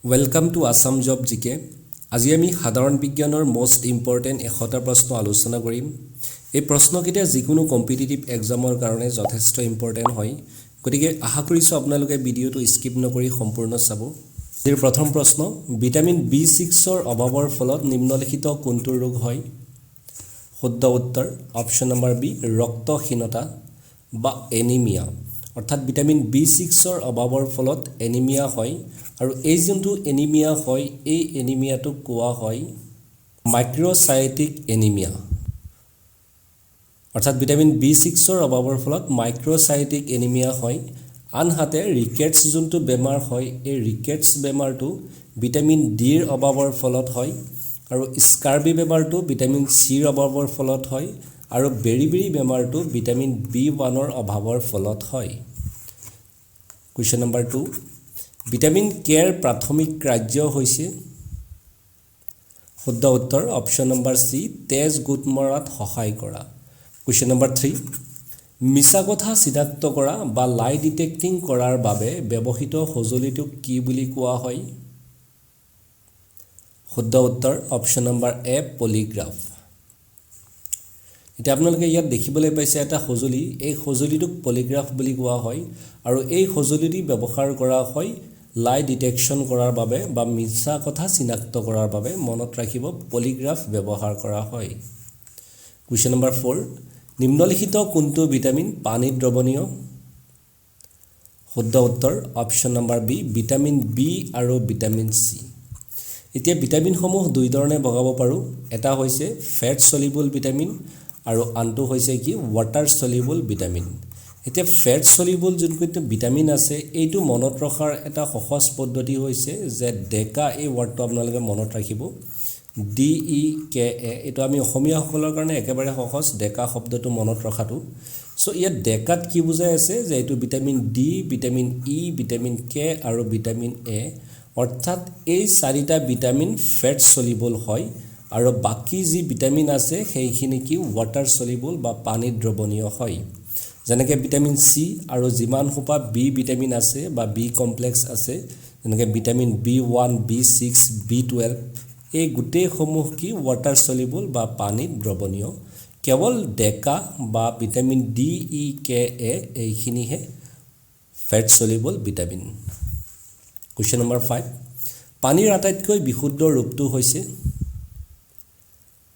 Welcome to Assam job জিকে। আজি আমি সাধাৰণ বিজ্ঞানৰ মোস্ট ইম্পৰ্টেণ্ট 100টা প্ৰশ্ন আলোচনা কৰিম। এই প্ৰশ্নকেইটা যিকোনো কম্পিটিটিভ এক্সামৰ কাৰণে যথেষ্ট ইম্পৰ্টেণ্ট হয়, গতিকে আশা কৰিছোঁ আপোনালোকে ভিডিঅ'টো স্কিপ নকৰি সম্পূৰ্ণ চাব। এই প্ৰথম প্ৰশ্ন, ভিটামিন B6ৰ অভাৱৰ ফলত নিম্নলিখিত কোনটো ৰোগ হয়? শুদ্ধ উত্তৰ অপশ্যন নম্বৰ বি, ৰক্তহীনতা বা এনিমিয়া। অৰ্থাৎ ভিটামিন B6ৰ অভাৱৰ ফলত এনিমিয়া হয়, আৰু এই যোনটো এনিমিয়া হয় এই এনিমিয়াটোক কোৱা হয় মাইক্ৰ'চাইটিক এনিমিয়া। অৰ্থাৎ ভিটামিন B6ৰ অভাৱৰ ফলত মাইক্ৰ'চাইটিক এনিমিয়া হয়। আনহাতে ৰিকেটছ যোনটো বেমাৰ হয় এই ৰিকেটছ বেমাৰটো ভিটামিন ডিৰ অভাৱৰ ফলত হয়, আৰু স্কাৰ্বি বেমাৰটো ভিটামিন চিৰ অভাৱৰ ফলত হয়, আৰু বেৰিবেৰি বেমাৰটো ভিটামিন B1ৰ অভাৱৰ ফলত হয়। কুৱেশ্যন নম্বৰ 2, ভিটামিন কেৰ প্ৰাথমিক কাৰ্য হৈছে? শুদ্ধ উত্তৰ অপশ্যন নম্বৰ চি, তেজ গোট মৰাত সহায় কৰা। কুৱেশ্যন নম্বৰ 3, মিছা কথা চিনাক্ত কৰা বা লাই ডিটেক্টিং কৰাৰ বাবে ব্যৱহৃত সঁজুলিটোক কি বুলি কোৱা হয়? শুদ্ধ উত্তৰ অপশ্যন নম্বৰ এ, পলিগ্ৰাফ। এতিয়া আপোনালোকে ইয়াত দেখিবলৈ পাইছে এটা সঁজুলি, এই সঁজুলিটোক পলিগ্ৰাফ বুলি কোৱা হয়, আৰু এই সঁজুলিটি ব্যৱহাৰ কৰা হয় লাই ডিটেকশ্যন কৰাৰ বাবে বা মিছা কথা চিনাক্ত কৰাৰ বাবে। মনত ৰাখিব, পলিগ্ৰাফ ব্যৱহাৰ কৰা হয়। কুৱেশ্যন নম্বৰ 4, নিম্নলিখিত কোনটো ভিটামিন পানীত দ্ৰৱণীয়? শুদ্ধ উত্তৰ option number B, vitamin B আৰু ভিটামিন চি। এতিয়া ভিটামিনসমূহ দুই ধৰণে ভগাব পাৰোঁ। এটা হৈছে ফেট চলিবল ভিটামিন আৰু আনটো হৈছে কি ৱাটাৰ চলিবল ভিটামিন। এতিয়া ফেট চলিবল যোনটো ভিটামিন আছে এইটো মনত ৰখাৰ এটা সহজ পদ্ধতি হৈছে যে ডেকা, এই ৱাৰ্ডটো আপোনালোকে মনত ৰাখিব, DEKA। এইটো আমি অসমীয়াসকলৰ কাৰণে একেবাৰে সহজ, ডেকা শব্দটো মনত ৰখাটো। চ' ইয়াত ডেকাত কি বুজাই আছে যে এইটো vitamin D, vitamin E, vitamin K আৰু ভিটামিন এ। অৰ্থাৎ এই চাৰিটা ভিটামিন ফেট চলিবল হয়, আৰু বাকী যি ভিটামিন আছে সেইখিনি কি ৱাটাৰ চলিবল বা পানীত দ্ৰৱণীয় হয়। যেনেকৈ ভিটামিন চি আৰু যিমান সোপা বি ভিটামিন আছে বা বি কমপ্লেক্স আছে, যেনেকৈ ভিটামিন B1, B6, B12, এই গোটেইসমূহ কি ৱাটাৰ চলিবল বা পানীত দ্ৰৱণীয়। কেৱল ডেকা বা ভিটামিন DEKA এইখিনিহে fat soluble vitamin. Question number 5, পানীৰ আটাইতকৈ বিশুদ্ধ ৰূপটো হৈছে?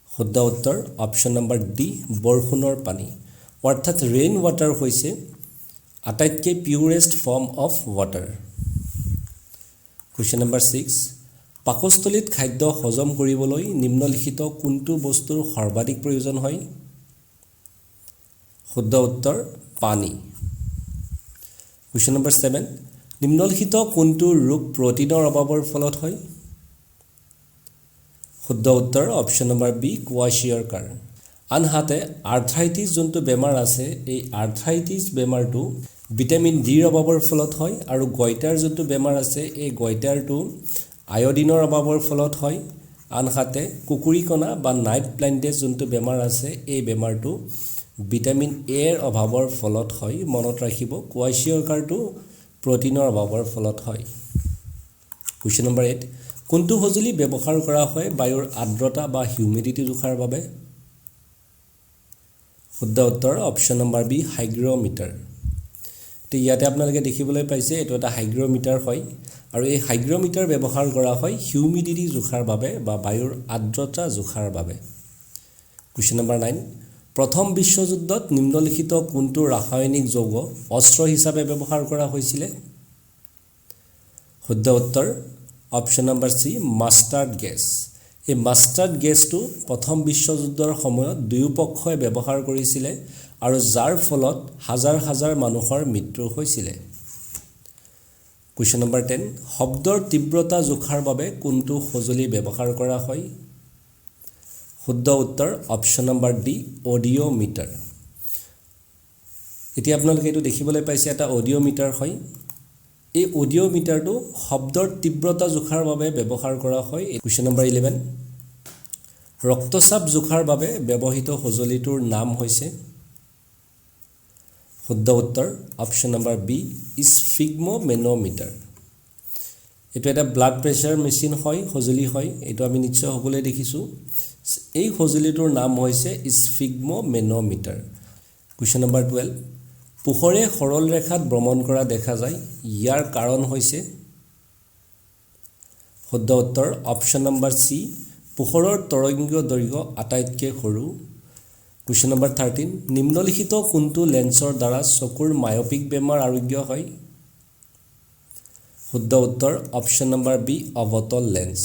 শুদ্ধ উত্তৰ অপশ্যন নম্বৰ ডি, বৰষুণৰ পানী। অৰ্থাৎ ৰেইন ৱাটাৰ হৈছে আটাইতকৈ purest form of water. Question number 6, পাকস্থলীত খাদ্য হজম কৰিবলৈ নিম্নলিখিত কোনটো বস্তুৰ সৰ্বাধিক প্ৰয়োজন হয়? শুদ্ধ উত্তৰ পানী। কুৱেশ্যন নম্বৰ 7, নিম্নলিখিত কোনটো ৰোগ প্ৰটিনৰ অভাৱৰ ফলত হয়? শুদ্ধ উত্তৰ অপশ্যন নম্বৰ বি, কোৱাশ্বিয়ৰকাৰ। আনহাতে আৰ্থ্ৰাইটিছ যোনটো বেমাৰ আছে এই আৰ্থ্ৰাইটিছ বেমাৰটো ভিটামিন ডিৰ অভাৱৰ ফলত হয়, আৰু গইটাৰ যোনটো বেমাৰ আছে এই গইটাৰটো আয়ডিনৰ অভাৱৰ ফলত হয়। আনহাতে কুকুৰিকণা বা নাইট ব্লাইণ্ডেছ যোনটো বেমাৰ আছে এই বেমাৰটো ভিটামিন এৰ অভাৱৰ ফলত হয়। মনত ৰাখিব, কোৱাশ্বিয়ৰকাৰটো প্ৰটিনৰ অভাৱৰ ফলত হয়। কুৱেশ্যন নম্বৰ 8, কোনটো সঁজুলি ব্যৱহাৰ কৰা হয় বায়ুৰ আৰ্দ্ৰতা বা হিউমিডিটি জোখাৰ বাবে? শুদ্ধ উত্তৰ অপশ্যন নম্বৰ বি, হাইগ্ৰমিটাৰ। তো ইয়াতে আপোনালোকে দেখিবলৈ পাইছে এইটো এটা হাইগ্ৰমিটাৰ হয়, আৰু এই হাইগ্ৰমিটাৰ ব্যৱহাৰ কৰা হয় হিউমিডিটি জোখাৰ বাবে বা বায়ুৰ আৰ্দ্ৰতা জোখাৰ বাবে। কুৱেশ্যন নম্বৰ 9, প্ৰথম বিশ্বযুদ্ধত নিম্নলিখিত কোনটো ৰাসায়নিক যৌগ অস্ত্ৰ হিচাপে ব্যৱহাৰ কৰা হৈছিলে? শুদ্ধ উত্তৰ option number C, mustard gas. এই মাষ্টাৰ্ড গেছটো প্ৰথম বিশ্বযুদ্ধৰ সময়ত দুয়োপক্ষই ব্যৱহাৰ কৰিছিলে, আৰু যাৰ ফলত হাজাৰ হাজাৰ মানুহৰ মৃত্যু হৈছিলে। কুৱেশ্যন নম্বৰ 10, শব্দৰ তীব্ৰতা জোখাৰ বাবে কোনটো সঁজুলি ব্যৱহাৰ কৰা হয়? শুদ্ধ উত্তৰ অপশ্যন নম্বৰ ডি, অডিঅ'মিটাৰ। এতিয়া আপোনালোকে এইটো দেখিবলৈ পাইছে এটা অডিঅ'মিটাৰ হয়। এই অডিঅ'মিটাৰটো শব্দৰ তীব্ৰতা জোখাৰ বাবে ব্যৱহাৰ কৰা হয়। কুৱেশ্যন নম্বৰ 11, ৰক্তচাপ জোখাৰ বাবে ব্যৱহৃত সঁজুলিটোৰ নাম হৈছে? শুদ্ধ উত্তৰ অপশ্যন নম্বৰ বি, স্ফিগমোমেনোমিটাৰ। এইটো এটা ব্লাড প্ৰেছাৰ মেচিন হয় সঁজুলি হয় এইটো আমি নিশ্চয় সকলোৱে দেখিছোঁ এই সঁজুলিটোৰ নাম হৈছে স্ফিগমোমেনোমিটাৰ কুৱেশ্যন নম্বৰ 12 পোহৰে সৰল ৰেখাত ভ্ৰমণ কৰা দেখা যায় ইয়াৰ কাৰণ হৈছে শুদ্ধ উত্তৰ অপশ্যন নম্বৰ সি পোহৰৰ তৰংগীয় দৈৰ্ঘ্য আটাইতকৈ সৰু কুৱেশ্যন নম্বৰ 13 নিম্নলিখিত কোনটো লেন্সৰ দ্বাৰা চকুৰ মায়োপিক বেমাৰ আৰোগ্য হয় শুদ্ধ উত্তৰ অপশ্যন নম্বৰ বি অৱতল লেন্স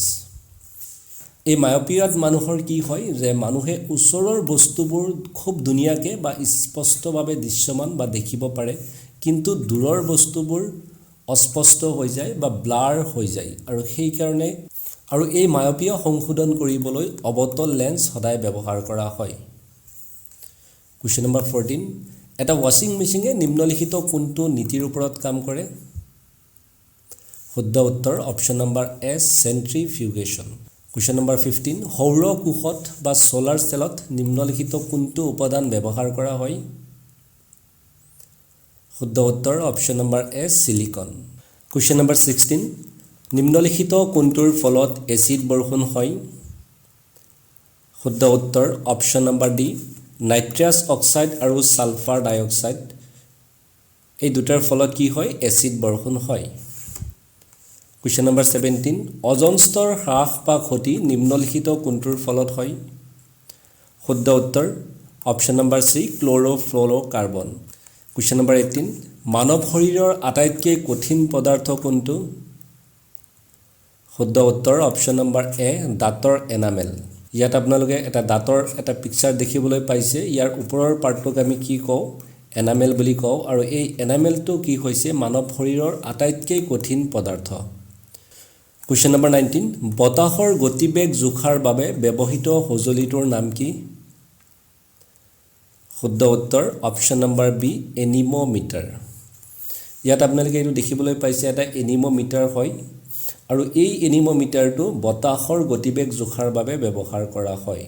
এই মায়োপিয়াত মানুহৰ কি হয় যে মানুহে ওচৰৰ বস্তুবোৰ খুব ধুনীয়াকৈ বা স্পষ্টভাৱে দৃশ্যমান বা দেখিব পাৰে কিন্তু দূৰৰ বস্তুবোৰ অস্পষ্ট হৈ যায় বা ব্লাৰ হৈ যায় আৰু সেই কাৰণে আৰু এই মায়োপিয়া সংশোধন কৰিবলৈ অৱতল লেন্স সদায় ব্যৱহাৰ কৰা হয় কুৱেশ্যন নম্বৰ 14 এটা ৱাশ্বিং মেচিনে নিম্নলিখিত কোনটো নীতিৰ ওপৰত কাম কৰে শুদ্ধ উত্তৰ অপশ্যন নম্বৰ এ চেন্ট্ৰিফিউগেশ্যন কুৱেশ্যন নম্বৰ 15 সৌৰ কোষত বা সোলাৰ সেলত নিম্নলিখিত কোনটো উপাদান ব্যৱহাৰ কৰা হয় শুদ্ধ উত্তৰ অপশ্যন নম্বৰ এ সিলিকন কুৱেশ্যন নম্বৰ 16 নিম্নলিখিত কোনটোৰ ফলত এচিড বৰষুণ হয় শুদ্ধ উত্তৰ option number D nitrous oxide আৰু সালফাৰ ডাইঅক্সাইড এই দুটাৰ ফলত কি হয় এচিড বৰষুণ হয় কুৱেশ্যন নম্বৰ 17 অজন স্তৰ হ্ৰাস বা ক্ষতি নিম্নলিখিত কোনটোৰ ফলত হয় শুদ্ধ উত্তৰ অপশ্যন নম্বৰ সি ক্ল'ৰ'ফ্ল'ৰ'কাৰ্বন কুৱেশ্যন নম্বৰ 18 মানৱ শৰীৰৰ আটাইতকৈ কঠিন পদাৰ্থ কোনটো শুদ্ধ উত্তৰ অপশ্যন নম্বৰ এ দাঁতৰ এনামেল ইয়াত আপোনালোকে এটা দাঁতৰ এটা পিকচাৰ দেখিবলৈ পাইছে ইয়াৰ ওপৰৰ পাৰ্টটোক আমি কি কওঁ এনামেল বুলি কওঁ আৰু এই এনামেলটো কি হৈছে মানৱ শৰীৰৰ আটাইতকৈ কঠিন পদাৰ্থ কুৱেশ্যন নম্বৰ 19 বতাহৰ গতিবেগ জোখাৰ বাবে ব্যৱহৃত সঁজুলিটোৰ নাম কি শুদ্ধ উত্তৰ অপশ্যন নম্বৰ বি এনিমোমিটাৰ ইয়াত আপোনালোকে এইটো দেখিবলৈ পাইছে এটা এনিমোমিটাৰ হয় আৰু এই এনিমোমিটাৰটো বতাহৰ গতিবেগ জোখাৰ বাবে ব্যৱহাৰ কৰা হয়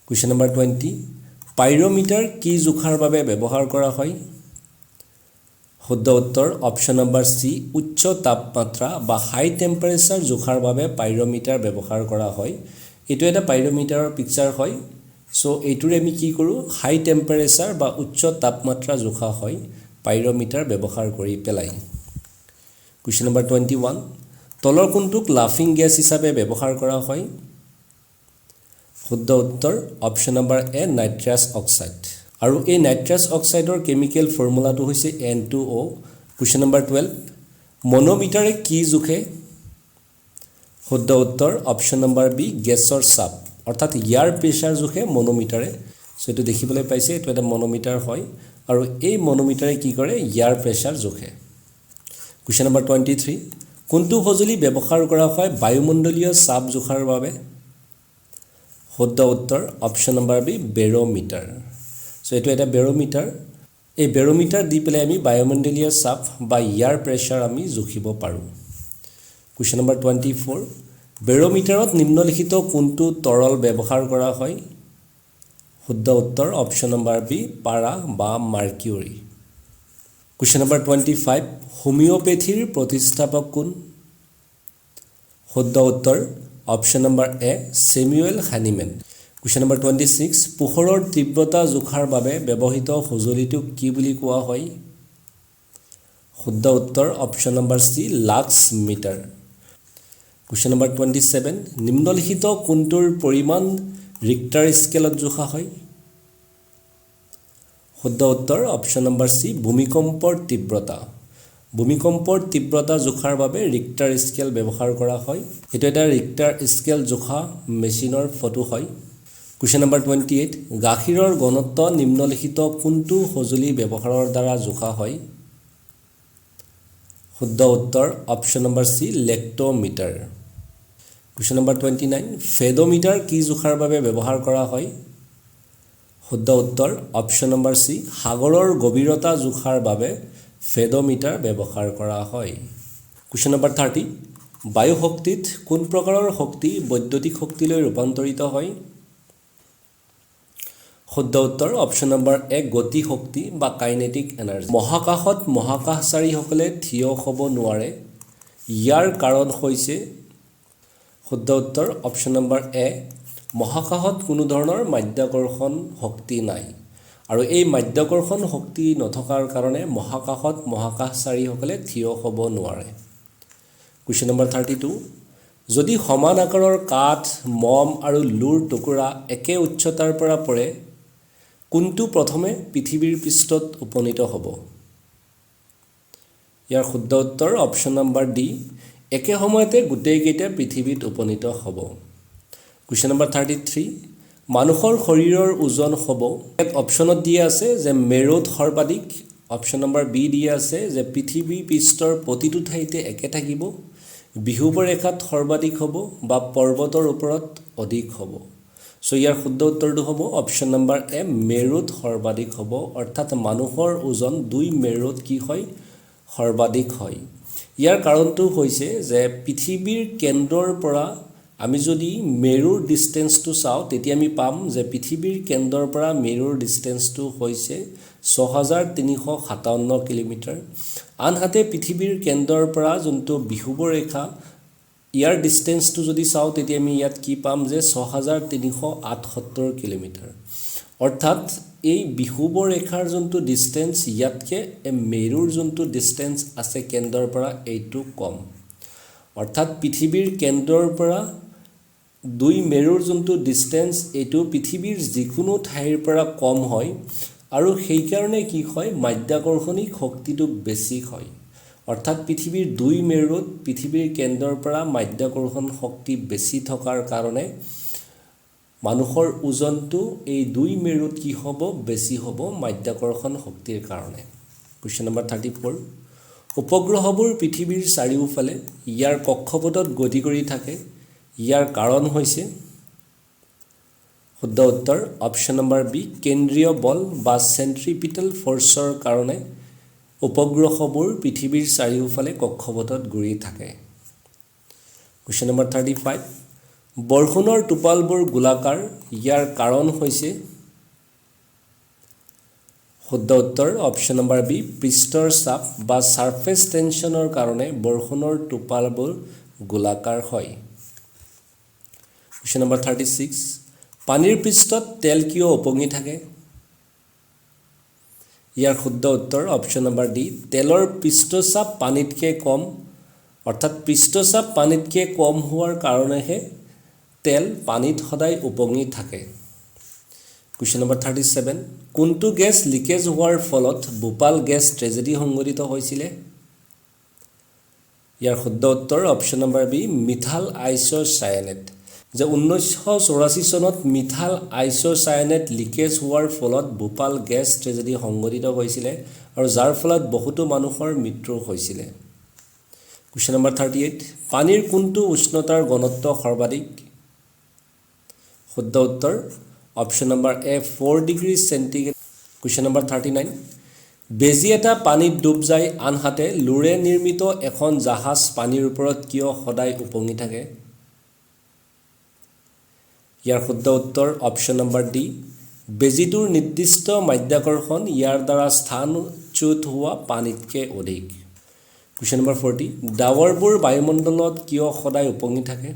কুৱেশ্যন নম্বৰ 20 পাইৰোমিটাৰ কি জোখাৰ বাবে ব্যৱহাৰ কৰা হয় শুদ্ধ উত্তৰ অপশ্যন নম্বৰ সি উচ্চ তাপমাত্ৰা বা হাই টেম্পাৰেচাৰ জোখাৰ বাবে পাইৰোমিটাৰ ব্যৱহাৰ কৰা হয় এইটো এটা পাইৰোমিটাৰৰ পিকচাৰ হয় সো এইটোৰে আমি কি কৰোঁ হাই টেম্পাৰেচাৰ বা উচ্চ তাপমাত্ৰা জোখা হয় পাইৰোমিটাৰ ব্যৱহাৰ কৰি পেলাই কুৱেশ্যন নম্বৰ 21 তলৰ কোনটোক লাফিং গেছ হিচাপে ব্যৱহাৰ কৰা হয় শুদ্ধ উত্তৰ অপশ্যন নম্বৰ এ নাইট্ৰাছ অক্সাইড আৰু এই নাইট্ৰাছ অক্সাইডৰ কেমিকেল ফৰ্মুলাটো হৈছে N2O কুৱেশ্যন নম্বৰ 12 মনোমিটাৰে কি জোখে শুদ্ধ উত্তৰ অপশ্যন নম্বৰ বি গেছৰ চাপ অৰ্থাৎ ইয়াৰ প্ৰেছাৰ জোখে মনোমিটাৰে সো এইটো দেখিবলৈ পাইছে এইটো এটা মনোমিটাৰ হয় আৰু এই মনোমিটাৰে কি কৰে ইয়াৰ প্ৰেছাৰ জোখে কুৱেশ্যন নম্বৰ 23 কোনটো সঁজুলি ব্যৱহাৰ কৰা হয় বায়ুমণ্ডলীয় চাপ জোখাৰ বাবে শুদ্ধ উত্তৰ option number B barometer so এইটো এটা বেৰোমিটাৰ এই বেৰোমিটাৰ দি পেলাই আমি বায়ুমণ্ডলীয় চাপ বা ইয়াৰ প্ৰেছাৰ আমি জুখিব পাৰোঁ কুৱেশ্যন নম্বৰ 24 বেৰোমিটাৰত নিম্নলিখিত কোনটো তৰল ব্যৱহাৰ কৰা হয় শুদ্ধ উত্তৰ অপশ্যন নম্বৰ বি পাৰা বা মাৰ্কিউৰি কুৱেশ্যন নম্বৰ 25 হোমিওপেথিৰ প্ৰতিষ্ঠাপক কোন শুদ্ধ উত্তৰ অপশ্যন নম্বৰ এ চেমুৱেল হানিমেন কুৱেশ্যন নম্বৰ 26 পোহৰৰ তীব্ৰতা জোখাৰ বাবে ব্যৱহৃত সঁজুলিটোক কি বুলি কোৱা হয় শুদ্ধ উত্তৰ অপশ্যন নম্বৰ সি লাক্স মিটাৰ কুৱেশ্যন নম্বৰ 27 নিম্নলিখিত কোনটোৰ পৰিমাণ ৰিক্টাৰ স্কেলত জোখা হয় শুদ্ধ উত্তৰ অপশ্যন নম্বৰ সি ভূমিকম্পৰ তীব্ৰতা জোখাৰ বাবে ৰিক্টাৰ স্কেল ব্যৱহাৰ কৰা হয় এটো এটা ৰিক্টাৰ স্কেল জোখা মেচিনৰ ফটো হয় কুৱেশ্যন নম্বৰ 28 গাখীৰৰ ঘনত্ব নিম্নলিখিত কোনটো সঁজুলি ব্যৱহাৰৰ দ্বাৰা জোখা হয় শুদ্ধ উত্তৰ অপশ্যন নম্বৰ সি লেক্টোমিটাৰ কুৱেশ্যন নম্বৰ 29 ফেডোমিটাৰ কি জোখাৰ বাবে ব্যৱহাৰ কৰা হয় শুদ্ধ উত্তৰ অপশ্যন নম্বৰ সি সাগৰৰ গভীৰতা জোখাৰ বাবে ফেডোমিটাৰ ব্যৱহাৰ কৰা হয় কুৱেশ্যন নম্বৰ 30 বায়ু শক্তিত কোন প্ৰকাৰৰ শক্তি বৈদ্যুতিক শক্তিলৈ ৰূপান্তৰিত হয় শুদ্ধ উত্তৰ অপশ্যন নম্বৰ এ গতি শক্তি বা কাইনেটিক এনাৰ্জি মহাকাশত মহাকাশচাৰীসকলে থিয় হ'ব নোৱাৰে ইয়াৰ কাৰণ হৈছে শুদ্ধ উত্তৰ অপশ্যন নম্বৰ এ মহাকাশত কোনো ধৰণৰ মাধ্যাকৰ্ষণ শক্তি নাই আৰু এই মাধ্যাকৰ্ষণ শক্তি নথকাৰ কাৰণে মহাকাশত মহাকাশচাৰীসকলে থিয় হ'ব নোৱাৰে কুৱেশ্যন নম্বৰ 32 যদি সমান আকাৰৰ কাঠ মম আৰু লুৰ টুকুৰা একে উচ্চতাৰ পৰা পৰে কোনটো প্ৰথমে পৃথিৱীৰ পৃষ্ঠত উপনীত হ'ব ইয়াৰ শুদ্ধ উত্তৰ অপশ্যন নম্বৰ ডি একে সময়তে গোটেইকেইটা পৃথিৱীত উপনীত হ'ব কুৱেশ্যন নম্বৰ 33 মানুহৰ শৰীৰৰ ওজন হ'ব এক অপশ্যনত দিয়া আছে যে মেৰুত সৰ্বাধিক অপশ্যন নম্বৰ বি দিয়া আছে যে পৃথিৱী পৃষ্ঠৰ প্ৰতিটো ঠাইতে একে থাকিব বিহুবৰেখাত সৰ্বাধিক হ'ব বা পৰ্বতৰ ওপৰত অধিক হ'ব সো ইয়াৰ শুদ্ধ উত্তৰটো হ'ব অপশ্যন নম্বৰ এ মেৰুত সৰ্বাধিক হ'ব অৰ্থাৎ মানুহৰ ওজন দুই মেৰুত কি হয় সৰ্বাধিক হয় ইয়াৰ কাৰণটো হৈছে যে পৃথিৱীৰ কেন্দ্ৰৰ পৰা আমি যদি মেৰুৰ ডিসটেন্সটো চাও তেতিয়া আমি পাম যে পৃথিৱীৰ কেন্দ্ৰৰ পৰা মেৰুৰ ডিসটেন্সটো হৈছে 6357 কিলোমিটাৰ আনহাতে পৃথিৱীৰ কেন্দ্ৰৰ পৰা যোনটো বিহুবৰেখা ইয়াৰ ডিসটেন্সটো যদি চাও তেতিয়া আমি ইয়াত কি পাম যে 6378 কিলোমিটাৰ অৰ্থাৎ এই বিহুবৰেখাৰ যোনটো ডিসটেন্স ইয়াতকে মেৰুৰ যোনটো ডিসটেন্স আছে কেন্দ্ৰৰ পৰা এইটো কম অৰ্থাৎ পৃথিৱীৰ কেন্দ্ৰৰ পৰা দুই মেৰুৰ যোনটো ডিসটেন্স এইটো পৃথিৱীৰ যিকোনো ঠাইৰ পৰা কম হয় আৰু সেই কাৰণে কি হয় মাধ্যাকৰ্ষণিক শক্তিটো বেছি হয় অৰ্থাৎ পৃথিৱীৰ দুই মেৰুত পৃথিৱীৰ কেন্দ্ৰৰ পৰা মাধ্যাকৰ্ষণ শক্তি বেছি থকাৰ কাৰণে মানুহৰ ওজনটো এই দুই মেৰুত কি হ'ব বেছি হ'ব মাধ্যাকৰ্ষণ শক্তিৰ কাৰণে কোৱেশ্চন নম্বৰ 34 উপগ্ৰহবোৰ পৃথিৱীৰ চাৰিওফালে ইয়াৰ কক্ষপথত গতি কৰি থাকে ইয়াৰ কাৰণ হৈছে শুদ্ধ উত্তৰ অপশ্যন নম্বৰ বি কেন্দ্ৰীয় বল বা সেন্ট্ৰিপিটাল ফৰ্চৰ কাৰণে উপগ্ৰহবোৰ পৃথিৱীৰ চাৰিওফালে কক্ষপথত ঘূৰি থাকে কোৱেশ্চন নম্বৰ 35 বৰষুণৰ টোপালবোৰ গোলাকাৰ ইয়াৰ কাৰণ হৈছে শুদ্ধ উত্তৰ অপশ্যন নম্বৰ বি পৃষ্ঠৰ চাপ বা সাৰফেস টেনচনৰ কাৰণে বৰষুণৰ টোপালবোৰ গোলাকাৰ হয় কোৱেশ্চন নম্বৰ 36 পানীৰ পৃষ্ঠত তেল কিয় উপঙি থাকে ইয়াৰ শুদ্ধ উত্তৰ অপশ্যন নম্বৰ ডি তেলৰ পৃষ্ঠচাপ পানীতকৈ কম অৰ্থাৎ পৃষ্ঠচাপ পানীতকৈ কম হোৱাৰ কাৰণেহে তেল পানীত সদায় উপঙি থাকে কোৱেশ্চন নম্বৰ 37 কোনটো গেছ লিকেজ হোৱাৰ ফলত ভোপাল গেছ ট্ৰেজেডি সংঘটিত হৈছিল ইয়াৰ শুদ্ধ উত্তৰ অপশ্যন নম্বৰ বি মিথাল আইসোচায়ানেট যে 1984 চনত মিথাল আইসোচায়ানেট লিকেজ হোৱাৰ ফলত ভোপাল গেছ ট্ৰেজেডি সংঘটিত হৈছিল আৰু যাৰ ফলত বহুতো মানুহৰ মৃত্যু হৈছিল কোৱেশ্চন নম্বৰ 38 পানীৰ কোনটো উষ্ণতাৰ ঘনত্ব সৰ্বাধিক শুদ্ধ উত্তৰ অপশ্যন নম্বৰ এ 4 ডিগ্ৰী সেন্টিগ্ৰেড কোৱেশ্চন নম্বৰ 39 বেজি এটা পানীত ডুব যায় আনহাতে লুৰে নিৰ্মিত এখন জাহাজ পানীৰ ওপৰত কিয় সদায় উপঙি থাকে ইয়াৰ শুদ্ধ উত্তৰ অপশ্যন নম্বৰ ডি বেজিটোৰ নিৰ্দিষ্ট মাধ্যাকৰ্ষণ ইয়াৰ দ্বাৰা স্থানচ্যুত হোৱা পানীতকৈ অধিক কোৱেশ্চন নম্বৰ 40 ডাৱৰবোৰ বায়ুমণ্ডলত কিয় সদায় উপঙি থাকে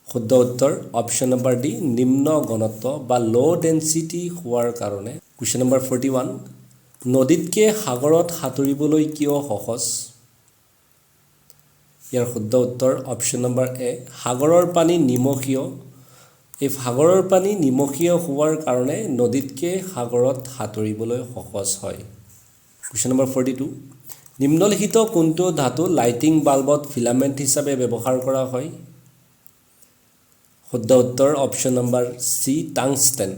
শুদ্ধ উত্তৰ অপশ্যন নম্বৰ ডি নিম্ন ঘনত্ব বা লো ডেন্সিটি হোৱাৰ কাৰণে কোৱেশ্চন নম্বৰ 41 নদীতকে সাগৰত সাঁতুৰিবলৈ কিয় সহজ ইয়াৰ শুদ্ধ উত্তৰ অপশ্যন নম্বৰ এ সাগৰৰ পানী নিমখীয় এই সাগৰৰ পানী নিমখীয় হোৱাৰ কাৰণে নদীতকে সাগৰত সাঁতুৰিবলৈ সহজ হয় কোৱেশ্চন নম্বৰ 42 নিম্নলিখিত কোনটো ধাতু লাইটিং বাল্বত ফিলামেন্ট হিচাপে ব্যৱহাৰ কৰা হয় শুদ্ধ উত্তৰ অপশ্যন নম্বৰ সি টাংস্টেন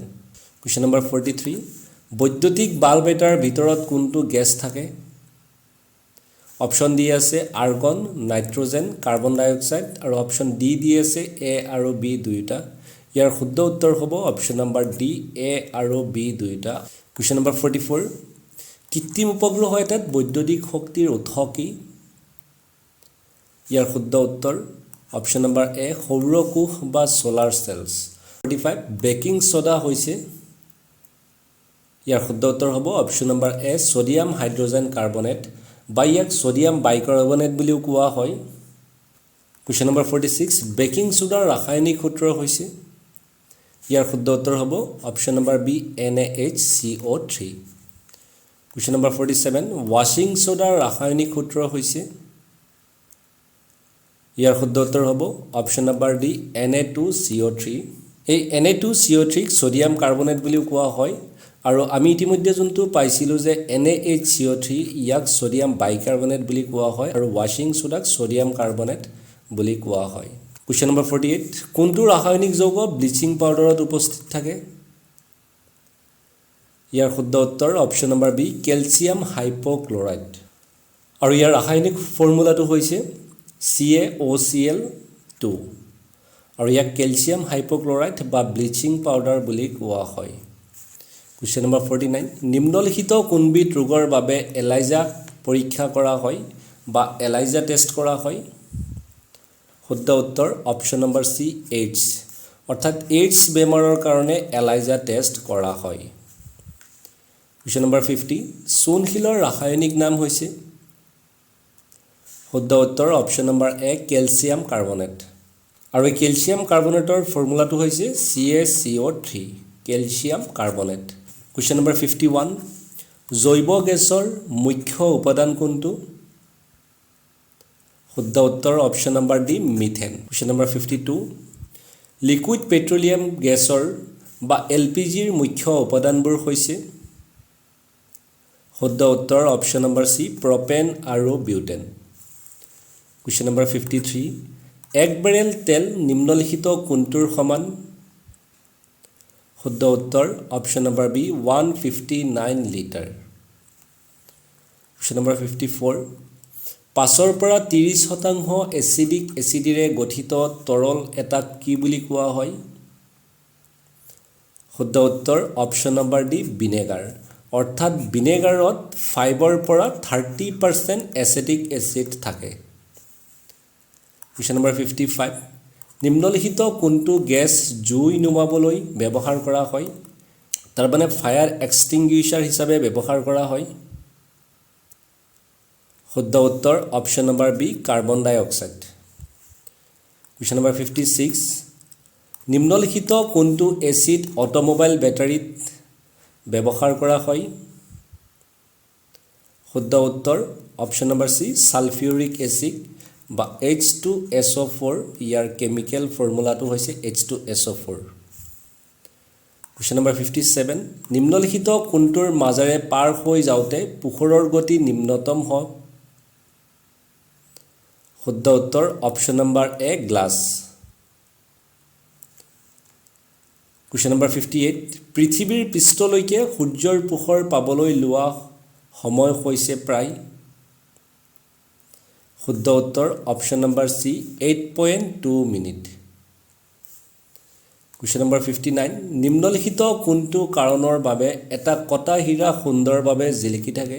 কোৱেশ্চন নম্বৰ 43 বৈদ্যুতিক বাল্ব এটাৰ ভিতৰত কোনটো গেছ থাকে অপশ্যন ডি আছে আৰ্গন নাইট্ৰজেন কাৰ্বন ডাই অক্সাইড আৰু অপশ্যন ডি দি আছে এ আৰু বি দুইটা ইয়াৰ শুদ্ধ উত্তৰ হ'ব অপশ্যন নম্বৰ ডি এ আৰু বি দুইটা কোৱেশ্চন নম্বৰ 44 কৃত্ৰিম উপগ্ৰহ এটাত বৈদ্যুতিক শক্তিৰ উৎস কি ইয়াৰ শুদ্ধ উত্তৰ অপশ্যন নম্বৰ এ সৌৰকোষ বা সোলাৰ সেলস 45 বেকিং সোডা হৈছে ইয়াৰ শুদ্ধ উত্তৰ হ'ব অপশ্যন নম্বৰ এ সোডিয়াম হাইড্ৰোজেন কাৰ্বনেট বা ইয়াক সোডিয়াম বাইকাৰ্বনেট বুলিও কোৱা হয় কোৱেশ্চন নম্বৰ 46 বেকিং সোডাৰ ৰাসায়নিক সূত্ৰ হৈছে ইয়াৰ শুদ্ধ উত্তৰ হ'ব option number B NaHCO3 question number 47 ৱাশ্বিং সোডাৰ ৰাসায়নিক সূত্ৰ হৈছে ইয়াৰ শুদ্ধ উত্তৰ হ'ব অপচন নম্বৰ ডি Na2CO3 এই Na2CO3 সোডিয়াম কাৰ্বনেট বুলিও কোৱা হয় আৰু আমি ইতিমধ্যে যোনটো পাইছিলো যে NaHCO3 ইয়াক সোডিয়াম বাইকাৰ্বনেট বুলি কোৱা হয় আৰু ৱাশ্বিং সোডাক সোডিয়াম কাৰ্বনেট বুলি কোৱা হয় কোৱেশ্চন নম্বৰ 48 কোনটো ৰাসায়নিক যৌগ ব্লিচিং পাউডাৰত উপস্থিত থাকে ইয়াৰ শুদ্ধ উত্তৰ option number B calcium hypochlorite আৰু ইয়াৰ ৰাসায়নিক ফৰ্মুলাটো হৈছে CaOCl2 আৰু ইয়াক কেলছিয়াম হাইপোক্লৰাইড বা ব্লিচিং পাউডাৰ বুলি কোৱা হয় কোৱেশ্চন নম্বৰ 49 নিম্নলিখিত কোনবিধ ৰোগৰ বাবে এলাইজা পৰীক্ষা কৰা হয় বা এলাইজা টেষ্ট কৰা হয় শুদ্ধ উত্তৰ অপচন নম্বৰ সি এইডছ অৰ্থাৎ এইডছ বেমাৰৰ কাৰণে এলাইজা টেষ্ট কৰা হয় কোৱেশ্চন নম্বৰ 50 চূণশিলৰ ৰাসায়নিক নাম হৈছে শুদ্ধ উত্তৰ অপচন নম্বৰ এ কেলছিয়াম কাৰ্বনেট আৰু এই কেলছিয়াম কাৰ্বনেটৰ ফৰ্মুলাটো হৈছে CaCO3 calcium carbonate question number 51 জৈৱ গেছৰ মুখ্য উপাদান কোনটো শুদ্ধ উত্তৰ option number D methane question number 52 liquid petroleum গেছৰ বা LPGৰ মুখ্য উপাদানবোৰ হৈছে শুদ্ধ উত্তৰ অপচন নম্বৰ সি প্ৰপেন আৰু বিউটেন কোৱেশ্চন নম্বৰ 53 এক বেৰেল তেল নিম্নলিখিত কোনটোৰ সমান শুদ্ধ উত্তৰ option number B 159 litre question number 54 5 পৰা 30% এচিডিক এচিডিৰে গঠিত তৰল এটাক কি বুলি কোৱা হয় শুদ্ধ উত্তৰ অপচন নম্বৰ ডি ভিনেগাৰ অৰ্থাৎ ভিনেগাৰত 5 পৰা 30% এচিটিক এচিড থাকে কোৱেশ্চন নম্বৰ 55 নিম্নলিখিত কোনটো গেছ জুই নুমাবলৈ ব্যৱহাৰ কৰা হয় তাৰ মানে ফায়াৰ এক্সটিংগুইশাৰ হিচাপে ব্যৱহাৰ কৰা হয় শুদ্ধ উত্তৰ অপচন নম্বৰ বি কাৰ্বন ডাই অক্সাইড কোৱেশ্চন নম্বৰ 56 নিম্নলিখিত কোনটো এচিড অটোমোবাইল বেটাৰীত ব্যৱহাৰ কৰা হয় শুদ্ধ উত্তৰ অপচন নম্বৰ সি সালফিউৰিক এচিড বা H2SO4 ইয়াৰ কেমিক্যাল ফৰ্মুলাটো হৈছে H2SO4 কোৱেশ্চন নম্বৰ 57 নিম্নলিখিত কোনটোৰ মাজেৰে পাৰ হৈ যাওঁতে পোহৰৰ গতি নিম্নতম হয় শুদ্ধ উত্তৰ অপচন নম্বৰ এ গ্লাছ কোৱেশ্চন নম্বৰ 58 পৃথিৱীৰ পৃষ্ঠলৈকে সূৰ্যৰ পোহৰ পাবলৈ লোৱা সময় হৈছে প্ৰায় শুদ্ধ উত্তৰ অপচন নম্বৰ সি 8.2 মিনিট কোৱেশ্চন নম্বৰ 59 নিম্নলিখিত কোনটো কাৰণৰ বাবে এটা কটা হীৰা সুন্দৰভাৱে জিলিকি থাকে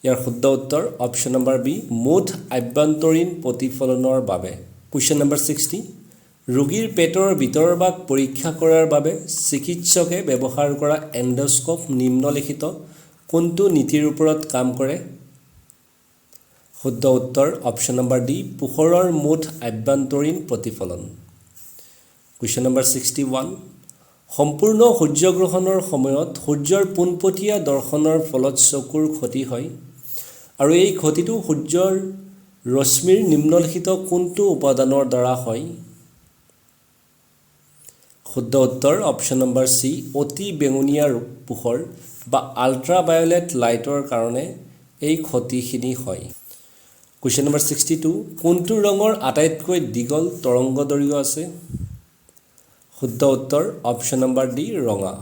ইয়াৰ শুদ্ধ উত্তৰ অপচন নম্বৰ বি মুঠ আভ্যন্তৰীণ প্ৰতিফলনৰ বাবে কোৱেশ্চন নম্বৰ 60 ৰোগীৰ পেটৰ ভিতৰৰ ভাগ পৰীক্ষা কৰাৰ বাবে চিকিৎসকে ব্যৱহাৰ কৰা এণ্ডস্কোপ নিম্নলিখিত কোনটো নীতিৰ ওপৰত কাম কৰে শুদ্ধ উত্তৰ অপচন নম্বৰ ডি পোহৰৰ মুঠ আভ্যন্তৰীণ প্ৰতিফলন কোৱেশ্চন নম্বৰ 61 সম্পূৰ্ণ সূৰ্যগ্ৰহণৰ সময়ত সূৰ্যৰ পোনপটীয়া দৰ্শনৰ ফলত চকুৰ ক্ষতি হয় আৰু এই ক্ষতিটো সূৰ্যৰ ৰশ্মিৰ নিম্নলিখিত কোনটো উপাদানৰ দ্বাৰা হয় শুদ্ধ উত্তৰ অপচন নম্বৰ সি অতি বেঙুনীয়া পোহৰ বা আল্ট্ৰাভায়োলেট লাইটৰ কাৰণে এই ক্ষতিখিনি হয় কোৱেশ্চন নম্বৰ 62 কোনটো ৰঙৰ আটাইতকৈ দীঘল তৰংগদৈৰ্ঘ্য আছে শুদ্ধ উত্তৰ অপচন নম্বৰ ডি ৰঙা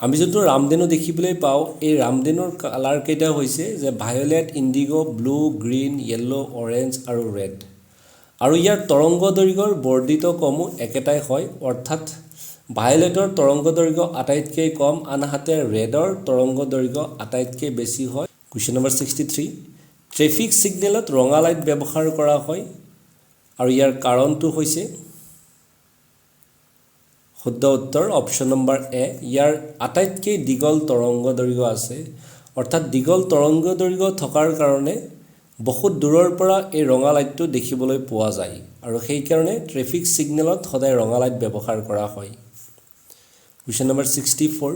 আমি যোনটো ৰামধেনু দেখিবলৈ পাওঁ এই ৰামধেনুৰ কালাৰ কেইটা হৈছে যে violet indigo blue green yellow orange আৰু ৰেড আৰু ইয়াৰ তৰংগদৈৰ্ঘ্যৰ বৰ্ধিত কমো একেটাই হয় অৰ্থাৎ ভায়োলেটৰ তৰংগদৈৰ্ঘ্য আটাইতকৈ কম আনহাতে ৰেডৰ তৰংগদৈৰ্ঘ্য আটাইতকৈ বেছি হয় কোৱেশ্চন নম্বৰ 63 ট্ৰেফিক সিগনেলত ৰঙা লাইট ব্যৱহাৰ কৰা হয় আৰু ইয়াৰ কাৰণটো হৈছে শুদ্ধ উত্তৰ অপচন নম্বৰ এ ইয়াৰ আটাইতকৈ দীঘল তৰংগদৈৰ্ঘ্য আছে অৰ্থাৎ দীঘল তৰংগ দৈৰ্ঘ্য থকাৰ কাৰণে বহুত দূৰৰ পৰা এই ৰঙা লাইটটো দেখিবলৈ পোৱা যায় আৰু সেইকাৰণে ট্ৰেফিক ছিগনেলত সদায় ৰঙা লাইট ব্যৱহাৰ কৰা হয়। কুৱেশ্যন নম্বৰ 64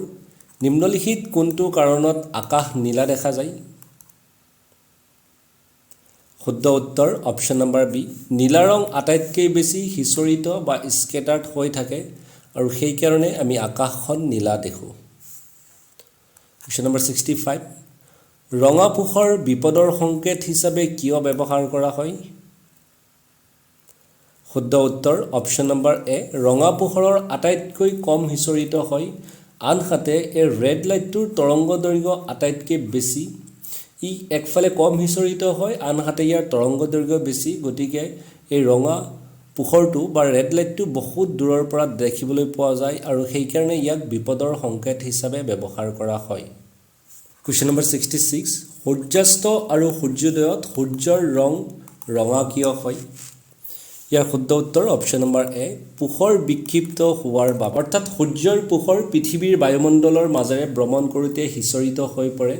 নিম্নলিখিত কোনটো কাৰণত আকাশ নীলা দেখা যায়? শুদ্ধ উত্তৰ অপশ্যন নম্বৰ বি নীলা ৰং আটাইতকৈ বেছি সিঁচৰিত বা স্কেটাৰ্ড হৈ থাকে আৰু সেইকাৰণে আমি আকাশখন নীলা দেখোঁ। কুৱেশ্যন নম্বৰ 65 ৰঙা পোহৰ বিপদৰ সংকেত হিচাপে কিয় ব্যৱহাৰ কৰা হয়? শুদ্ধ উত্তৰ অপশ্যন নম্বৰ এ ৰঙা পোহৰৰ আটাইতকৈ কম সিঁচৰিত হয় আনহাতে এই ৰেড লাইটটোৰ তৰংগ দৈৰ্ঘ্য আটাইতকৈ বেছি ই একফালে কম সিঁচৰিত হয় আনহাতে ইয়াৰ তৰংগ দৈৰ্ঘ্য বেছি গতিকে এই ৰঙা পোহৰটো বা ৰেড লাইটটো বহুত দূৰৰ পৰা দেখিবলৈ পোৱা যায় আৰু সেইকাৰণে ইয়াক বিপদৰ সংকেত হিচাপে ব্যৱহাৰ কৰা হয়। কুৱেশ্যন নম্বৰ 66 সূৰ্যাস্ত আৰু সূৰ্যোদয়ত সূৰ্যৰ ৰং ৰঙা কিয় হয়? ইয়াৰ শুদ্ধ উত্তৰ অপশ্যন নম্বৰ এ পোহৰ বিক্ষিপ্ত হোৱাৰ বাবে অৰ্থাৎ সূৰ্যৰ পোহৰ পৃথিৱীৰ বায়ুমণ্ডলৰ মাজেৰে ভ্ৰমণ কৰোঁতে সিঁচৰিত হৈ পৰে।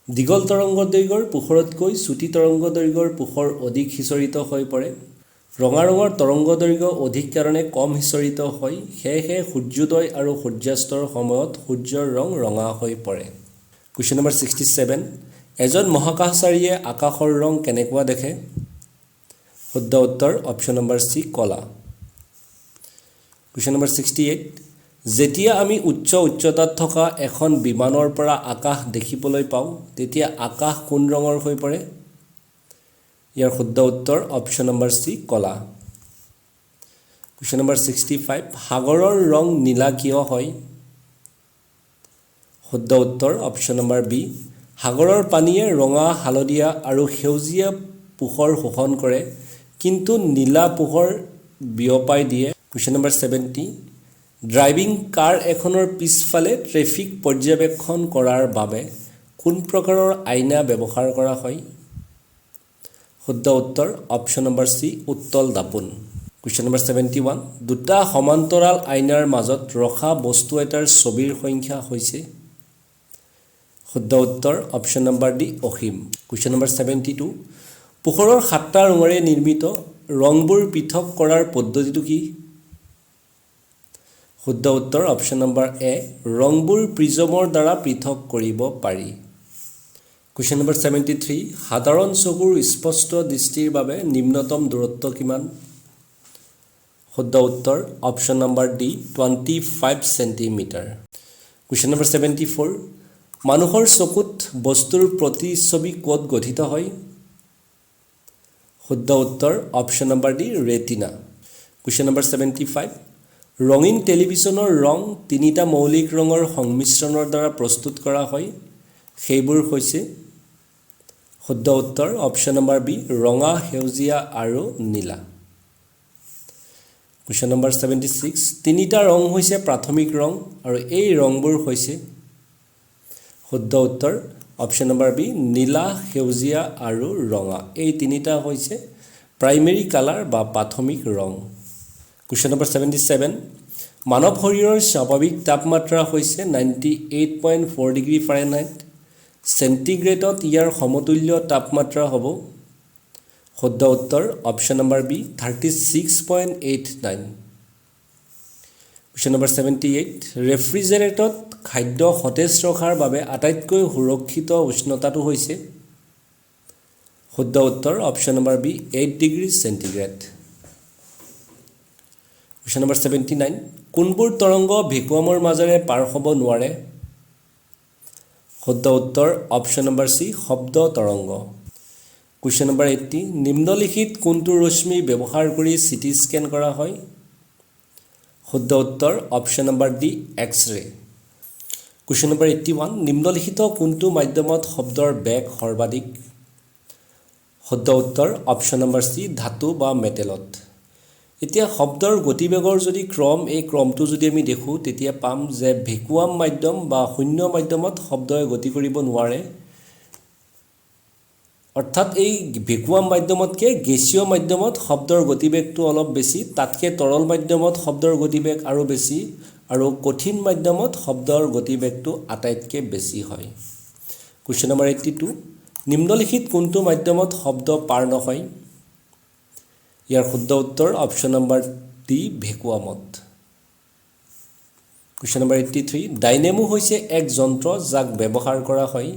দীঘল তৰংগ দৈৰ্ঘ্যৰ পোহৰতকৈ চুটি তৰংগ দৈৰ্ঘ্যৰ পোহৰ অধিক সিঁচৰিত হৈ পৰে। ৰঙা ৰঙৰ তৰংগ দৈৰ্ঘ্য অধিক কাৰণে কম সিঁচৰিত হয় সেয়েহে সূৰ্যোদয় আৰু সূৰ্যাস্তৰ সময়ত সূৰ্যৰ ৰং ৰঙা হৈ পৰে। কুৱেশ্যন নম্বৰ 67 এজন মহাকাশচাৰীয়ে আকাশৰ ৰং কেনেকুৱা দেখে? শুদ্ধ উত্তৰ অপশ্যন নম্বৰ চি কলা। কুৱেশ্যন নম্বৰ 68 যেতিয়া আমি উচ্চতাত থকা এখন বিমানৰ পৰা আকাশ দেখিবলৈ পাওঁ তেতিয়া আকাশ কোন ৰঙৰ হৈ পৰে? ইয়াৰ শুদ্ধ উত্তৰ অপশ্যন নম্বৰ চি কলা। কুৱেশ্যন নম্বৰ 65 সাগৰৰ ৰং নীলা কিয় হয়? শুদ্ধ উত্তৰ অপশ্যন নম্বৰ বি সাগৰৰ পানীয়ে ৰঙা হালধীয়া আৰু সেউজীয়া পোহৰ শোষণ কৰে কিন্তু নীলা পোহৰ বিয়পাই দিয়ে। কুৱেশ্যন নম্বৰ 70 ড্ৰাইভিং কাৰ এখনৰ পিছফালে ট্ৰেফিক পৰ্যবেক্ষণ কৰাৰ বাবে কোন প্ৰকাৰৰ আইনা ব্যৱহাৰ কৰা হয়? শুদ্ধ উত্তৰ অপশ্যন নম্বৰ চি উত্তল দাপোন। কুৱেশ্যন নম্বৰ 71 দুটা সমান্তৰাল আইনাৰ মাজত ৰখা বস্তু এটাৰ ছবিৰ সংখ্যা হৈছে? শুদ্ধ উত্তৰ অপশ্যন নম্বৰ ডি অসীম। কুৱেশ্যন নম্বৰ 72 পোহৰৰ 7টা ৰঙেৰে নিৰ্মিত ৰংবোৰ পৃথক কৰাৰ পদ্ধতিটো কি? শুদ্ধ উত্তৰ অপশ্যন নম্বৰ এ ৰংবোৰ প্ৰিজমৰ দ্বাৰা পৃথক কৰিব পাৰি। কুৱেশ্যন নম্বৰ 73 সাধাৰণ চকুৰ স্পষ্ট দৃষ্টিৰ বাবে নিম্নতম দূৰত্ব কিমান? শুদ্ধ উত্তৰ option number D 25 centimetre. Question number 74 মানুহৰ চকুত বস্তুৰ প্ৰতিচ্ছবি ক'ত গঠিত হয়? শুদ্ধ উত্তৰ option number D retina. Question number 75 ৰঙীন টেলিভিছনৰ ৰং 3টা মৌলিক ৰঙৰ সংমিশ্ৰণৰ দ্বাৰা প্ৰস্তুত কৰা হয় সেইবোৰ হৈছে? শুদ্ধ উত্তৰ অপশ্যন নম্বৰ বি ৰঙা সেউজীয়া আৰু নীলা। কুৱেশ্যন নম্বৰ 76 3টা ৰং হৈছে প্ৰাথমিক ৰং আৰু এই ৰংবোৰ হৈছে? শুদ্ধ উত্তৰ অপশ্যন নম্বৰ বি নীলা সেউজীয়া আৰু ৰঙা এই 3টা হৈছে প্ৰাইমেৰী কালাৰ বা প্ৰাথমিক ৰং। কুৱেশ্যন নম্বৰ 77 মানৱ শৰীৰৰ স্বাভাৱিক তাপমাত্ৰা হৈছে 98.4 ডিগ্ৰী ফাৰেনহাইট চেণ্টিগ্ৰেডত ইয়াৰ সমতুল্য তাপমাত্ৰা হ'ব? শুদ্ধ উত্তৰ option number B 36.89। Question number 78 ৰেফ্ৰিজাৰেটত খাদ্য সতেজ ৰখাৰ বাবে আটাইতকৈ সুৰক্ষিত উষ্ণতাটো হৈছে? শুদ্ধ উত্তৰ option number B 8 degree centigrade. Question number 79 কোনবোৰ তৰংগ ভেকুৱামৰ মাজেৰে পাৰ হ'ব নোৱাৰে? শুদ্ধ উত্তৰ অপশ্যন নম্বৰ চি শব্দ তৰংগ। কুৱেশ্যন নম্বৰ 80 নিম্নলিখিত কোনটো ৰশ্মি ব্যৱহাৰ কৰি চিটি স্কেন কৰা হয়? শুদ্ধ উত্তৰ option number D X-ray. Question number 81 নিম্নলিখিত কোনটো মাধ্যমত শব্দৰ বেগ সৰ্বাধিক? শুদ্ধ উত্তৰ অপশ্যন নম্বৰ চি ধাতু বা মেটেলত। এতিয়া শব্দৰ গতিবেগৰ যদি এই ক্ৰমটো যদি আমি দেখোঁ তেতিয়া পাম যে ভেকুৱাম মাধ্যম বা শূন্য মাধ্যমত শব্দই গতি কৰিব নোৱাৰে অৰ্থাৎ এই ভেকুৱাম মাধ্যমতকৈ গেছীয় মাধ্যমত শব্দৰ গতিবেগটো অলপ বেছি তাতকৈ তৰল মাধ্যমত শব্দৰ গতিবেগ আৰু বেছি আৰু কঠিন মাধ্যমত শব্দৰ গতিবেগটো আটাইতকৈ বেছি হয় কোৱেশ্চন নম্বৰ 82 নিম্নলিখিত কোনটো মাধ্যমত শব্দ পাৰ নহয় ইয়াৰ শুদ্ধ উত্তৰ অপচন নম্বৰ ডি ভেকুৱামত কোৱেশ্চন নম্বৰ 83 ডাইনেমো হৈছে এক যন্ত্ৰ যাক ব্যৱহাৰ কৰা হয়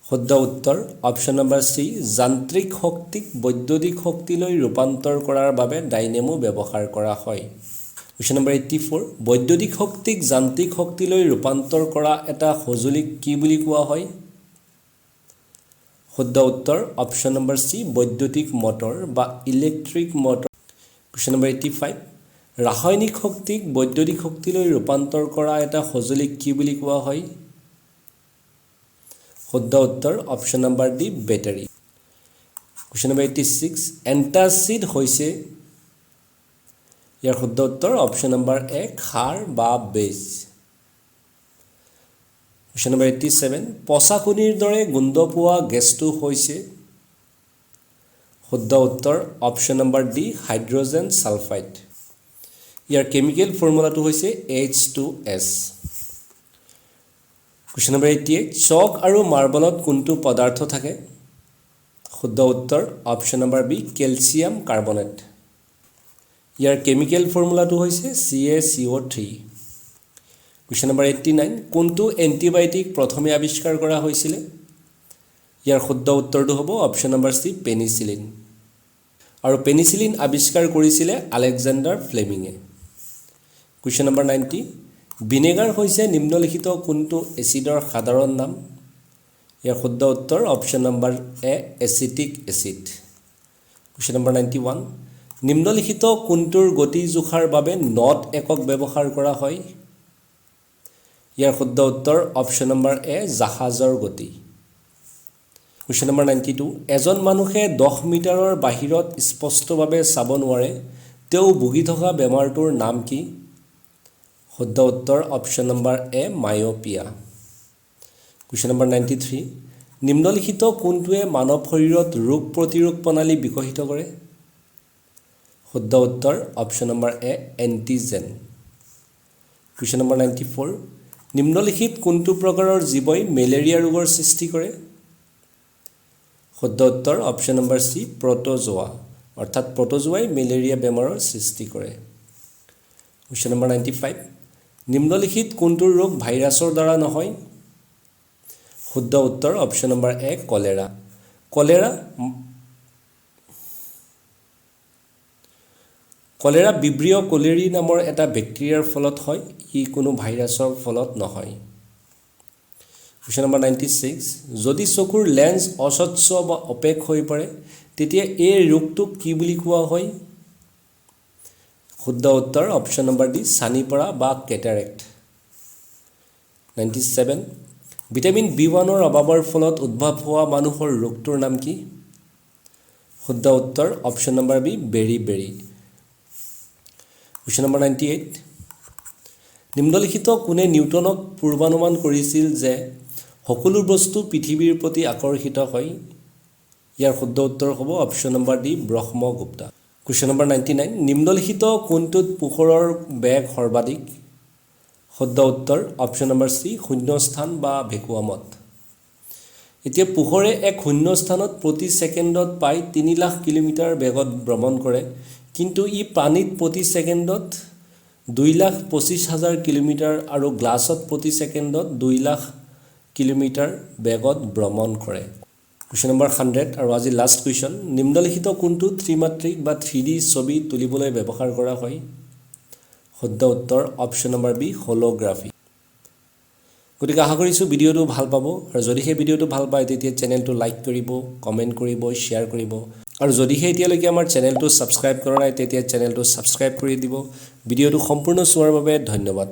শুদ্ধ উত্তৰ অপচন নম্বৰ সি যান্ত্ৰিক শক্তিক বৈদ্যুতিক শক্তিলৈ ৰূপান্তৰ কৰাৰ বাবে ডাইনেমো ব্যৱহাৰ কৰা হয় কোৱেশ্চন নম্বৰ 84 বৈদ্যুতিক শক্তিক যান্ত্ৰিক শক্তিলৈ ৰূপান্তৰ কৰা এটা সঁজুলিক কি বুলি কোৱা হয় শুদ্ধ উত্তৰ অপচন নম্বৰ সি বৈদ্যুতিক মটৰ বা ইলেক্ট্ৰিক মটৰ কোৱেশ্চন নম্বৰ 85 ৰাসায়নিক শক্তিক বৈদ্যুতিক শক্তিলৈ ৰূপান্তৰ কৰা এটা সঁজুলিক কি বুলি কোৱা হয় শুদ্ধ উত্তৰ option number D battery question number 86 antacid হৈছে ইয়াৰ শুদ্ধ উত্তৰ অপচন নম্বৰ এ খাৰ বা বেজ কোৱেশ্চন নম্বৰ 87 পচাকনিৰ দৰে গোন্ধ পোৱা গেছটো হৈছে শুদ্ধ উত্তৰ option number D hydrogen sulphide ইয়াৰ কেমিক্যাল ফৰ্মুলাটো হৈছে H2S কোৱেশ্চন নম্বৰ 88 চক আৰু মাৰ্বলত কোনটো পদাৰ্থ থাকে শুদ্ধ উত্তৰ option number B calcium carbonate ইয়াৰ কেমিক্যাল ফৰ্মুলাটো হৈছে CaCO3 কোৱেশ্চন নম্বৰ 89 কোনটো এন্টিবায়োটিক প্ৰথমে আৱিষ্কাৰ কৰা হৈছিল ইয়াৰ শুদ্ধ উত্তৰটো হ'ব অপচন নম্বৰ সি পেনিসিলিন আৰু পেনিসিলিন আৱিষ্কাৰ কৰিছিল আলেকজাণ্ডাৰ ফ্লেমিঙে কোৱেশ্চন নম্বৰ 90 ভিনেগাৰ হৈছে নিম্নলিখিত কোনটো এচিডৰ সাধাৰণ নাম ইয়াৰ শুদ্ধ উত্তৰ অপচন নম্বৰ এ এচিটিক এচিড কোৱেশ্চন নম্বৰ 91 নিম্নলিখিত কোনটোৰ গতি জোখাৰ বাবে নট একক ব্যৱহাৰ কৰা হয় ইয়াৰ শুদ্ধ উত্তৰ অপচন নম্বৰ এ জাহাজৰ গতি কোৱেশ্চন নম্বৰ 92 এজন মানুহে 10 মিটাৰৰ বাহিৰত স্পষ্টভাৱে চাব নোৱাৰে তেওঁ ভুগি থকা বেমাৰটোৰ নাম কি শুদ্ধ উত্তৰ option number A myopia question number 93 নিম্নলিখিত কোনটোৱে মানৱ শৰীৰত ৰোগ প্ৰতিৰোধ প্ৰণালী বিকশিত কৰে শুদ্ধ উত্তৰ অপচন নম্বৰ এ এন্টিজেন কোৱেশ্চন নম্বৰ 94 নিম্নলিখিত কোনটো প্ৰকাৰৰ জীৱই মেলেৰিয়া ৰোগৰ সৃষ্টি কৰে শুদ্ধ উত্তৰ অপচন নম্বৰ সি প্ৰটোজোৱা অৰ্থাৎ প্ৰটোজোৱাই মেলেৰিয়া বেমাৰৰ সৃষ্টি কৰে কোৱেশ্চন নম্বৰ 95 নিম্নলিখিত কোনটো ৰোগ ভাইৰাছৰ দ্বাৰা নহয় শুদ্ধ উত্তৰ অপচন নম্বৰ এ কলেৰা কলেৰা বিব্ৰিয় কলেৰী নামৰ এটা বেক্টেৰিয়াৰ ফলত হয় ই কোনো ভাইৰাছৰ ফলত নহয় কোৱেশ্চন নম্বৰ 96 যদি চকুৰ লেন্স অস্বচ্ছ বা অপেক হৈ পৰে তেতিয়া এই ৰোগটোক কি বুলি কোৱা হয় শুদ্ধ উত্তৰ অপচন নম্বৰ ডি সানি পৰা বা কেটাৰেক্ট 97 ভিটামিন B1 ৰ অভাৱৰ ফলত উদ্ভৱ হোৱা মানুহৰ ৰোগটোৰ নাম কি শুদ্ধ উত্তৰ অপচন নম্বৰ বি বেৰি কোৱেশ্চন নম্বৰ 98 নিম্নলিখিত কোনে নিউটনক পূৰ্বানুমান কৰিছিল যে সকলো বস্তু পৃথিৱীৰ প্ৰতি আকৰ্ষিত হয় ইয়াৰ শুদ্ধ উত্তৰ হ'ব option number D Brahmagupta question number 99 নিম্নলিখিত কোনটোত পোহৰৰ বেগ সৰ্বাধিক শুদ্ধ উত্তৰ অপচন নম্বৰ সি শূন্যস্থান বা ভেকুৱামত এতিয়া পোহৰে এক শূন্যস্থানত প্ৰতি ছেকেণ্ডত প্ৰায় 3 লাখ কিলোমিটাৰ বেগত ভ্ৰমণ কৰে কিন্তু ই পানীত প্ৰতি ছেকেণ্ডত 2,25,000 কিলোমিটাৰ আৰু গ্লাছত প্ৰতি ছেকেণ্ডত 2 লাখ কিলোমিটাৰ বেগত ভ্ৰমণ কৰে কোৱেশ্চন নম্বৰ 100 আৰু আজি লাষ্ট কোৱেশ্চন নিম্নলিখিত কোনটো ত্ৰিমাত্ৰিক বা 3D ছবি তুলিবলৈ ব্যৱহাৰ কৰা হয় শুদ্ধ উত্তৰ অপচন নম্বৰ বি হলোগ্ৰাফি গতিকে আশা কৰিছো ভিডিওটো ভাল পাব আৰু যদি এই ভিডিওটো ভাল পায় তেতিয়া চেনেলটো লাইক কৰিব কমেন্ট কৰিব শেয়াৰ কৰিব আৰু যদি এতিয়ালৈকে আমাৰ চেনেলটো সাবস্ক্ৰাইব কৰা নাই তেতিয়া চেনেলটো সাবস্ক্ৰাইব কৰি দিব ভিডিওটো সম্পূৰ্ণ চোৱাৰ বাবে ধন্যবাদ